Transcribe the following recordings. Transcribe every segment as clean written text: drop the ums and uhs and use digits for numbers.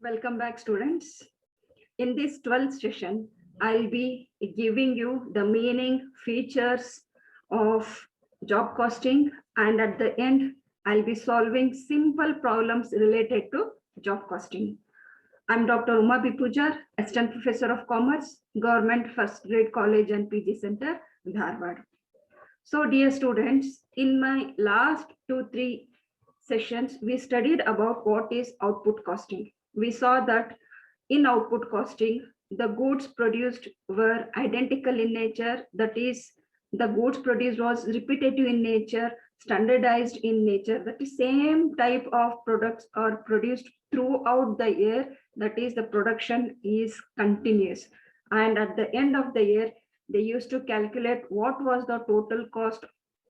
Welcome back, students. In this 12th session, I'll be giving you the meaning, features of job costing, and at the end, I'll be solving simple problems related to job costing. I'm Dr. Uma Bipujar, Assistant Professor of Commerce, Government First Grade College and PG Center, Dharwad. So, dear students, in my last 2-3 sessions, we studied about what is output costing. We saw that in output costing, the goods produced were identical in nature, that is, the goods produced was repetitive in nature, standardized in nature, that is, same type of products are produced throughout the year, that is, the production is continuous. And at the end of the year, they used to calculate what was the total cost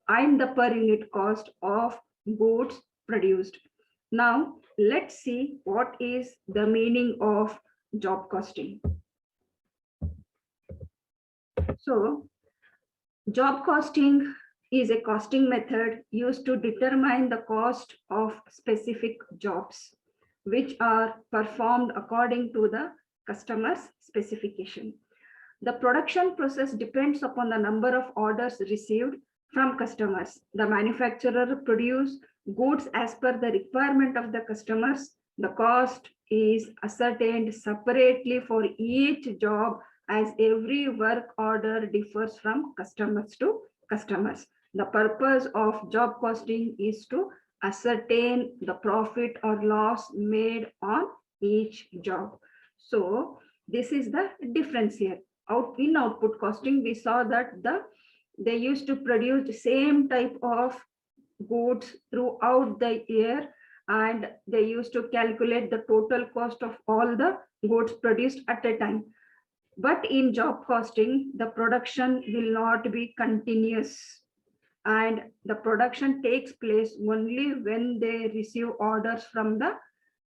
and the per unit cost of goods produced. Now, let's see what is the meaning of job costing. So, job costing is a costing method used to determine the cost of specific jobs, which are performed according to the customer's specification. The production process depends upon the number of orders received from customers. The manufacturer produces goods as per the requirement of the customers. The cost is ascertained separately for each job as every work order differs from customers to customers. The purpose of job costing is to ascertain the profit or loss made on each job. So this is the difference here. In output costing, we saw that they used to produce the same type of goods throughout the year, and they used to calculate the total cost of all the goods produced at a time. But in job costing, the production will not be continuous, and the production takes place only when they receive orders from the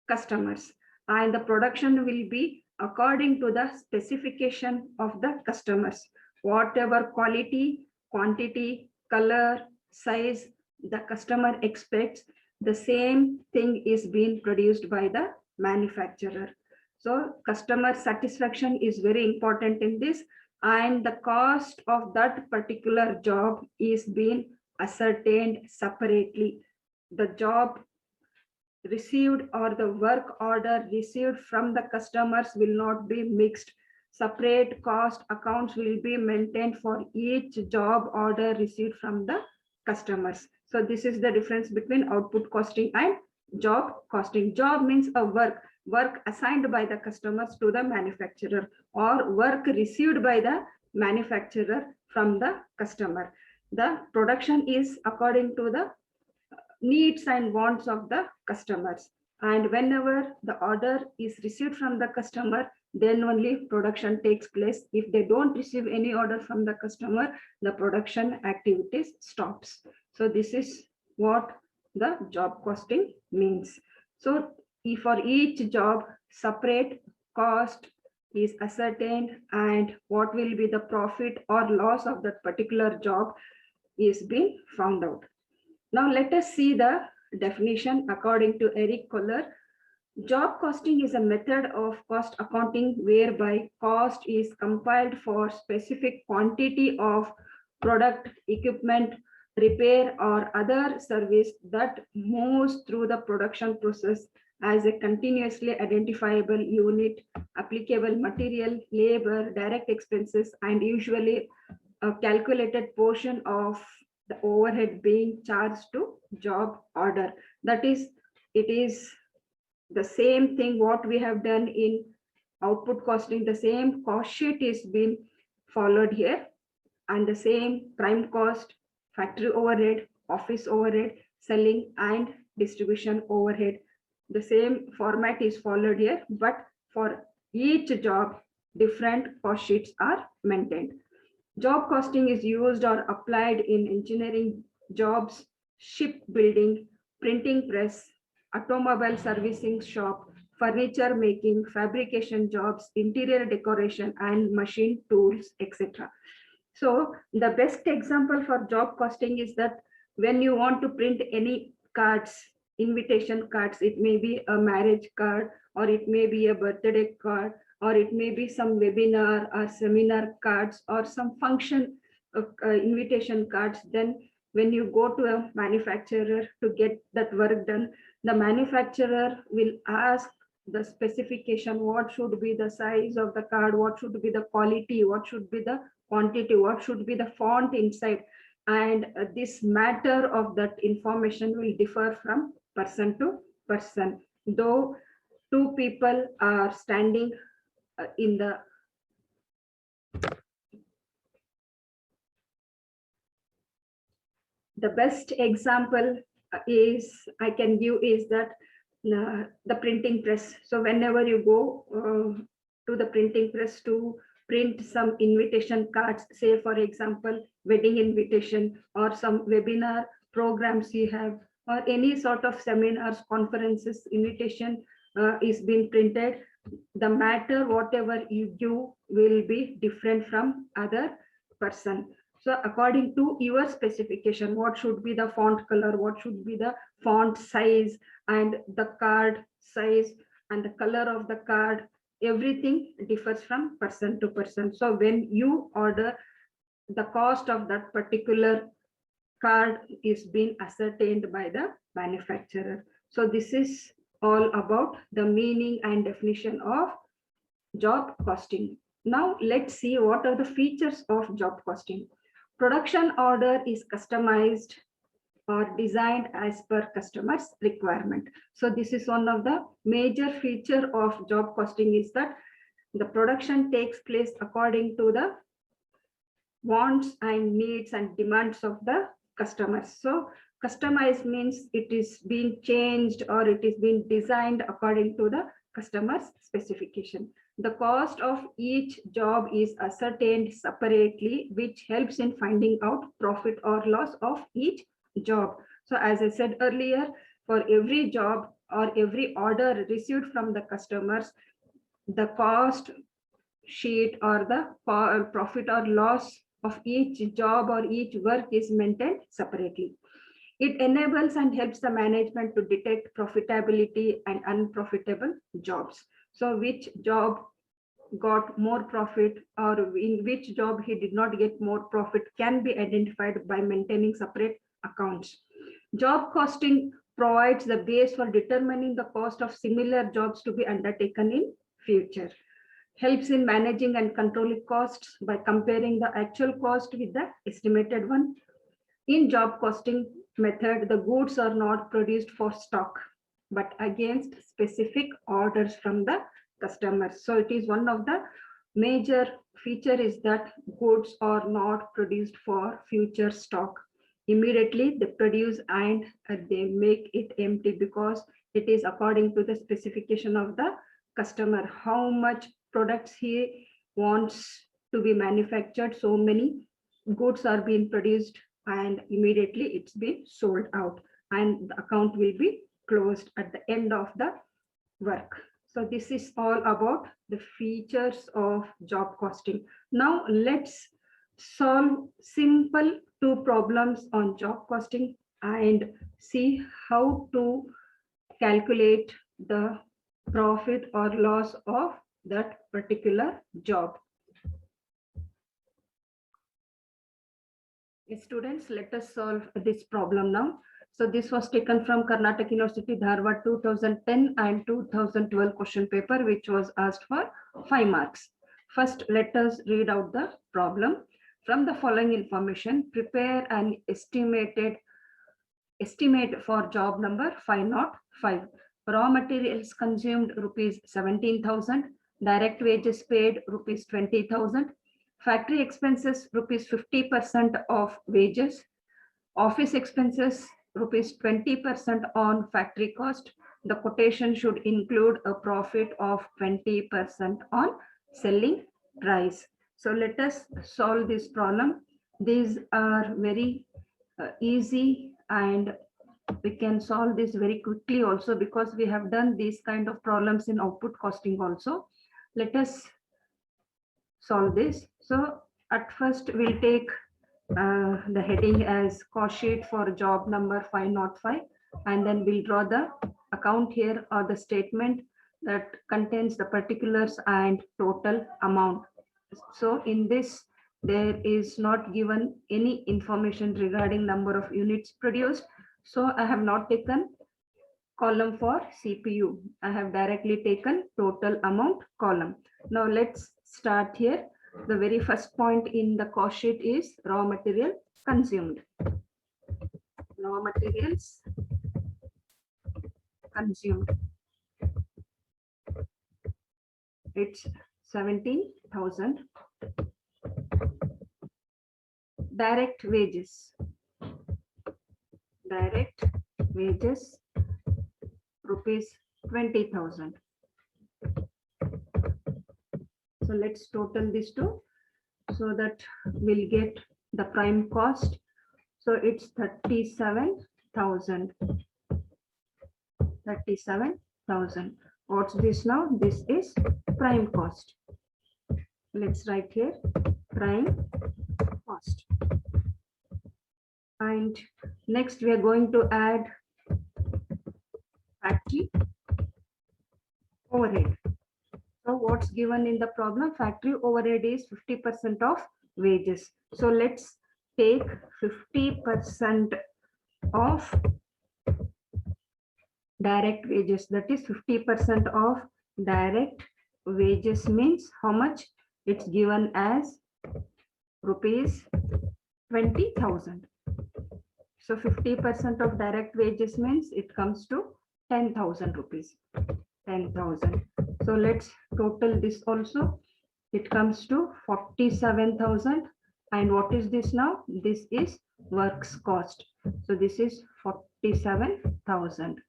customers, and the production will be according to the specification of the customers. Whatever quality, quantity, color, size the customer expects, the same thing is being produced by the manufacturer. So customer satisfaction is very important in this, and the cost of that particular job is being ascertained separately. The job received or the work order received from the customers will not be mixed. Separate cost accounts will be maintained for each job order received from the customers. So this is the difference between output costing and job costing. Job means a work assigned by the customers to the manufacturer, or work received by the manufacturer from the customer. The production is according to the needs and wants of the customers, and whenever the order is received from the customer, then only production takes place. If they don't receive any order from the customer, the production activities stops. So this is what the job costing means. So if for each job, separate cost is ascertained, and what will be the profit or loss of that particular job is being found out. Now let us see the definition according to Eric Kohler. Job costing is a method of cost accounting whereby cost is compiled for specific quantity of product, equipment, repair, or other service that moves through the production process as a continuously identifiable unit, applicable material, labor, direct expenses, and usually a calculated portion of the overhead being charged to job order. That is, it is the same thing what we have done in output costing. The same cost sheet is being followed here, and the same prime cost, factory overhead, office overhead, selling and distribution overhead. The same format is followed here, but for each job, different cost sheets are maintained. Job costing is used or applied in engineering jobs, shipbuilding, printing press, automobile servicing shop, furniture making, fabrication jobs, interior decoration, and machine tools, etc. So the best example for job costing is that when you want to print any cards, invitation cards. It may be a marriage card, or it may be a birthday card, or it may be some webinar or seminar cards, or some function invitation cards. Then when you go to a manufacturer to get that work done, the manufacturer will ask the specification, what should be the size of the card, what should be the quality, what should be the quantity, what should be the font inside. And this matter of that information will differ from person to person. Though two people are standing in the best example is I can give is that the printing press. So whenever you go to the printing press to print some invitation cards, say for example, wedding invitation or some webinar programs you have, or any sort of seminars, conferences, invitation is being printed, the matter, whatever you do will be different from other person. So according to your specification, what should be the font color, what should be the font size, and the card size and the color of the card, everything differs from person to person. So when you order, the cost of that particular card is being ascertained by the manufacturer. So this is all about the meaning and definition of job costing. Now let's see what are the features of job costing. Production order is customized or designed as per customer's requirement. So this is one of the major feature of job costing, is that the production takes place according to the wants and needs and demands of the customers. So customized means it is being changed or it is being designed according to the customer's specification. The cost of each job is ascertained separately, which helps in finding out profit or loss of each job. So as I said earlier, for every job or every order received from the customers, the cost sheet or the profit or loss of each job or each work is maintained separately. It enables and helps the management to detect profitability and unprofitable jobs. So which job got more profit or in which job he did not get more profit can be identified by maintaining separate accounts. Job costing provides the base for determining the cost of similar jobs to be undertaken in future. Helps in managing and controlling costs by comparing the actual cost with the estimated one. In job costing method, the goods are not produced for stock, but against specific orders from the customers. So it is one of the major feature is that goods are not produced for future stock. Immediately they produce and they make it empty because it is according to the specification of the customer, how much products he wants to be manufactured. So many goods are being produced and immediately it's been sold out and the account will be closed at the end of the work. So this is all about the features of job costing. Now let's solve simple two problems on job costing and see how to calculate the profit or loss of that particular job. Students, let us solve this problem now. So this was taken from Karnataka University, Dharwad 2010 and 2012 question paper, which was asked for 5 marks. First, let us read out the problem. From the following information, prepare an estimate for job number 505. Raw materials consumed rupees 17,000, direct wages paid rupees 20,000, factory expenses rupees 50% of wages, office expenses rupees 20% on factory cost. The quotation should include a profit of 20% on selling price. So let us solve this problem. These are very easy and we can solve this very quickly also because we have done these kind of problems in output costing also. Let us solve this. So at first we'll take the heading as cost sheet for job number 505. and then we'll draw the account here or the statement that contains the particulars and total amount. So in this, there is not given any information regarding number of units produced. So I have not taken column for CPU. I have directly taken total amount column. Now let's start here. The very first point in the cost sheet is raw material consumed. Raw materials consumed. It's 17,000. Direct wages. Direct wages rupees 20,000. So let's total these two so that we'll get the prime cost. So it's 37,000. 37,000. What's this now? This is prime cost. Let's write here prime cost. And next we are going to add factory overhead. So what's given in the problem? Factory overhead is 50% of wages. So let's take 50% of direct wages. That is 50% of direct wages means how much? It's given as rupees 20,000. So 50% of direct wages means it comes to 10,000 rupees. 10,000. So let's total this also. It comes to 47,000. And what is this now? This is works cost. So this is 47,000.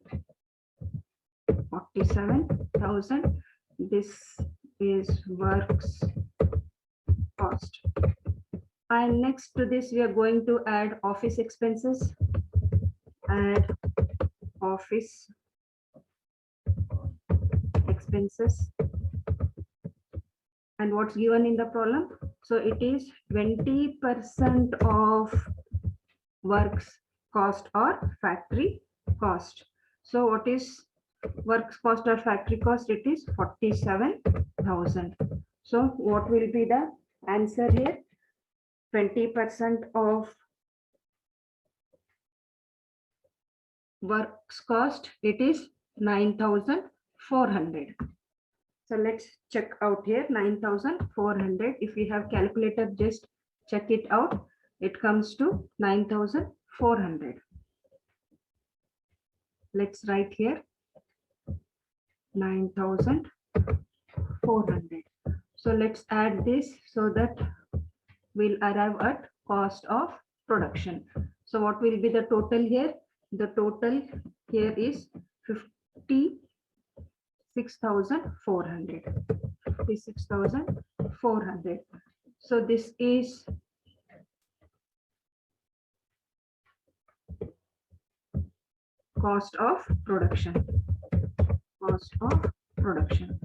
47,000. This is works cost. And next to this, we are going to add office expenses. Add office expenses. And what's given in the problem? So it is 20% of works cost or factory cost. So what is works cost or factory cost? It is 47,000. So what will be the answer here? 20% of works cost, it is 9,400. So let's check out here 9,400. If we have calculator, just check it out. It comes to 9,400. Let's write here 9,400. So let's add this so that we'll arrive at cost of production. So what will be the total here? The total here is 56,400. 56,400. So this is cost of production. Cost of production.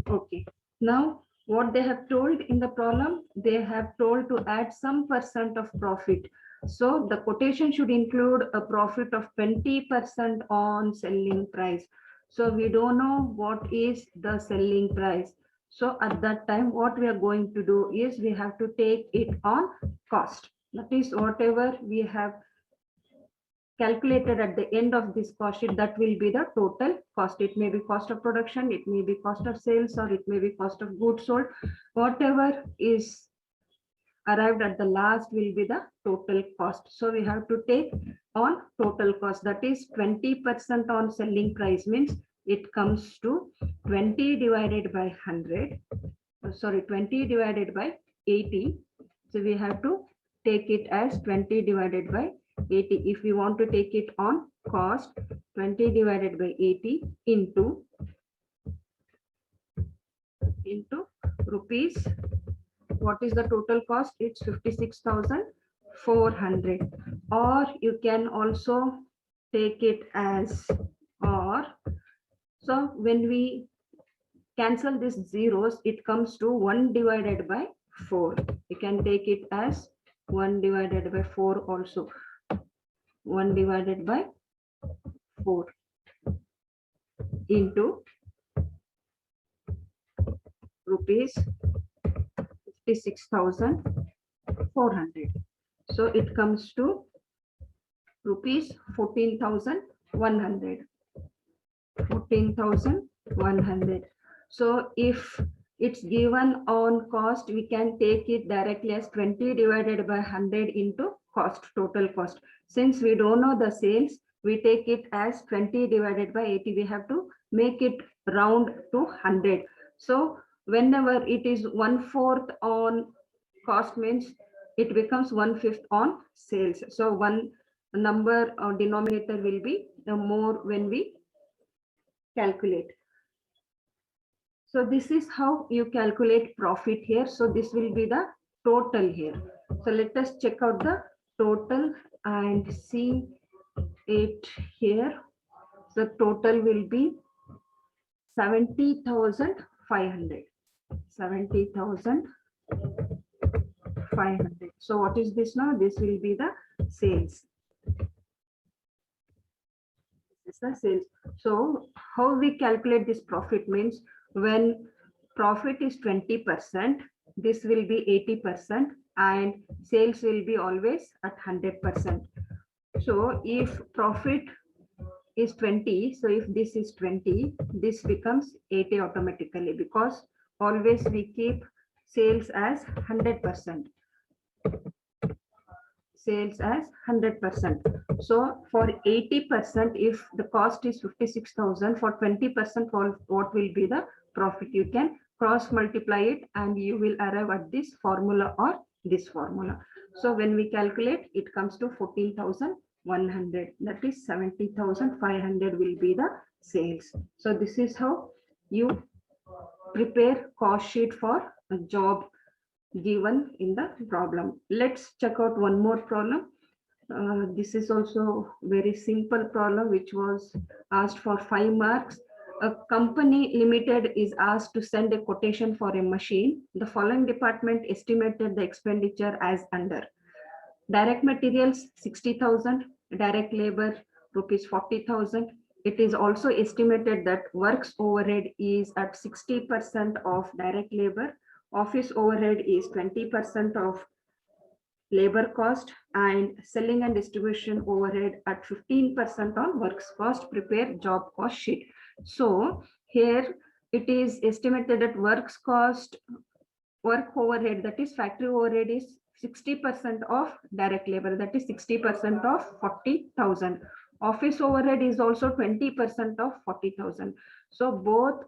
Okay. Now what they have told in the problem, they have told to add some percent of profit. So the quotation should include a profit of 20% on selling price. So we don't know what is the selling price. So at that time, what we are going to do is we have to take it on cost. That is whatever we have calculated at the end of this cost sheet, that will be the total cost. It may be cost of production, it may be cost of sales, or it may be cost of goods sold. Whatever is arrived at the last will be the total cost. So we have to take on total cost, that is 20% on selling price means it comes to 20 divided by 100. Sorry, 20 divided by 80. So we have to take it as 20 divided by 80. If we want to take it on cost, 20 divided by 80 into rupees. What is the total cost? It's 56,400. Or you can also take it as or. So when we cancel these zeros, it comes to 1 divided by 4. You can take it as 1 divided by 4 also. 1 divided by 4 into rupees 56,400. So it comes to rupees 14,100. 14,100. So if it's given on cost, we can take it directly as 20 divided by 100 into cost, total cost. Since we don't know the sales, we take it as 20 divided by 80. We have to make it round to 100. So whenever it is 1/4 on cost, means it becomes 1/5 on sales. So one number or denominator will be the more when we calculate. So this is how you calculate profit here. So this will be the total here. So let us check out the total and see it here. The total will be 70,500. 70,500. So what is this now? This will be the sales. This is the sales. So how we calculate this profit means when profit is 20%, this will be 80% and sales will be always at 100%. So if profit is 20, so if this is 20, this becomes 80 automatically because always we keep sales as 100%. Sales as 100%. So for 80%, if the cost is 56,000, for 20%, what will be the profit? You can cross multiply it and you will arrive at this formula or this formula. So when we calculate, it comes to 14,100. That is 70,500 will be the sales. So this is how you prepare cost sheet for a job given in the problem. Let's check out one more problem. This is also very simple problem which was asked for 5 marks. A company limited is asked to send a quotation for a machine. The following department estimated the expenditure as under. Direct materials 60,000, direct labor rupees 40,000. It is also estimated that works overhead is at 60% of direct labor. Office overhead is 20% of labor cost and selling and distribution overhead at 15% on works cost. Prepare job cost sheet. So here it is estimated that works cost, work overhead, that is factory overhead, is 60% of direct labor, that is 60% of 40,000. Office overhead is also 20% of 40,000. So both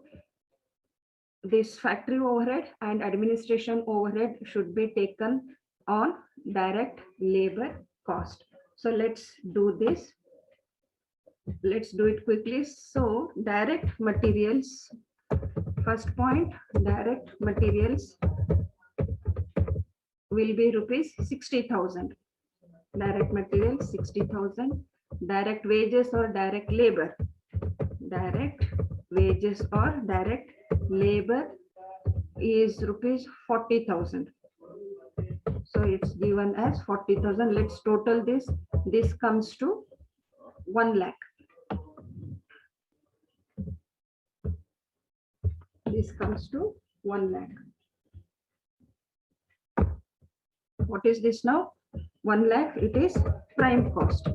this factory overhead and administration overhead should be taken on direct labor cost. So let's do this. Let's do it quickly. So direct materials, first point, direct materials will be rupees 60,000. Direct materials 60,000. Direct wages or direct labor. Direct wages or direct labor is rupees 40,000. So it's given as 40,000. Let's total this. This comes to 1 lakh. This comes to 1 lakh. What is this now? 1 lakh, it is prime cost.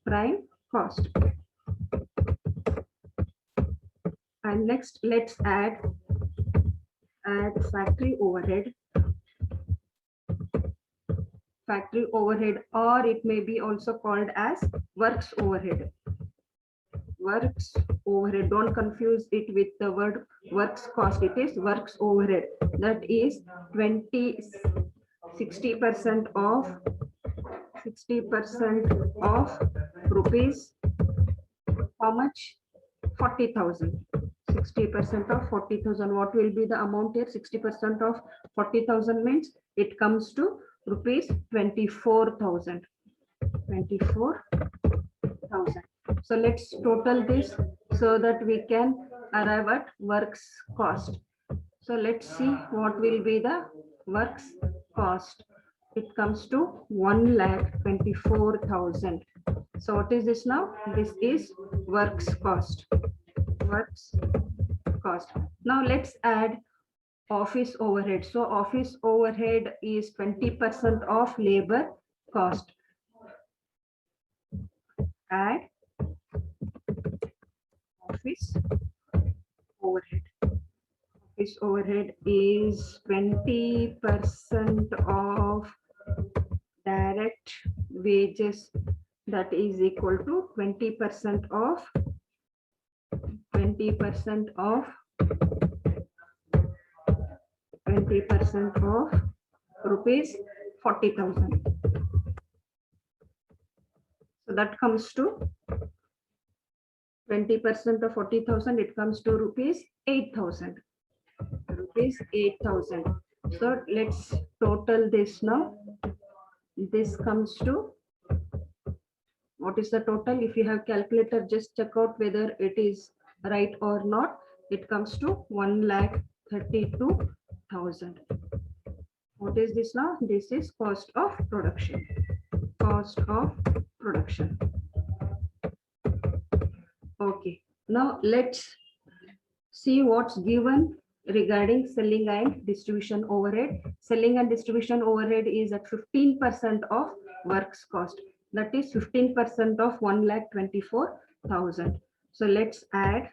Prime cost. And next, let's add factory overhead. Factory overhead, or it may be also called as works overhead. Works overhead. Don't confuse it with the word works cost. It is works overhead. That is 60% of rupees. How much? 40,000. 60% of 40,000. What will be the amount here? 60% of 40,000 means it comes to rupees 24,000. 24,000. So let's total this so that we can arrive at works cost. So let's see what will be the works cost. it comes to 1,24,000. So what is this now? This is works cost. Works cost. Now let's add office overhead. So office overhead is 20% of labor cost. Add office overhead. Office overhead is 20% of direct wages, that is equal to 20% of 20% of rupees 40,000. So that comes to 20% of 40,000, it comes to rupees 8,000. Rupees 8,000. So let's total this now. This comes to, what is the total? If you have calculator, just check out whether it is right or not. It comes to 1,32,000. What is this now? This is cost of production. Cost of production. Okay. Now let's see what's given regarding selling and distribution overhead. Selling and distribution overhead is at 15% of works cost. That is 15% of 1,24,000. So let's add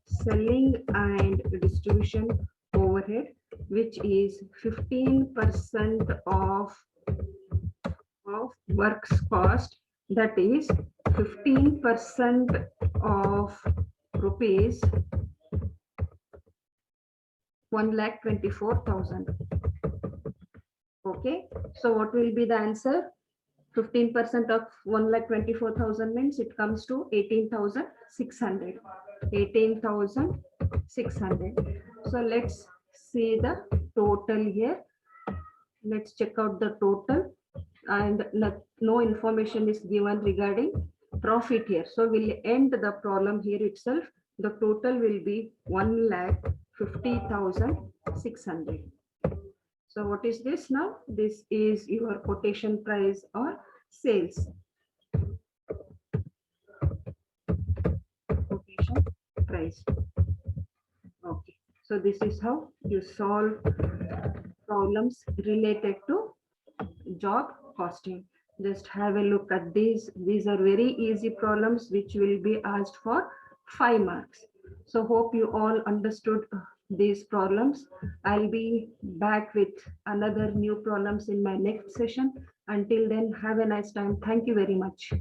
selling and distribution overhead, which is 15% of works cost. That is 15% of rupees 1,24,000. Okay, so what will be the answer? 15% of 1,24,000 means it comes to 18,600. 18,600. So let's see the total here. Let's check out the total, and no information is given regarding profit here. So we'll end the problem here itself. The total will be 1,50,600. So what is this now? This is your quotation price or sales. Quotation price. Okay. So this is how you solve problems related to job costing. Just have a look at these. These are very easy problems which will be asked for 5 marks. So hope you all understood these problems. I'll be back with another new problems in my next session. Until then, have a nice time. Thank you very much.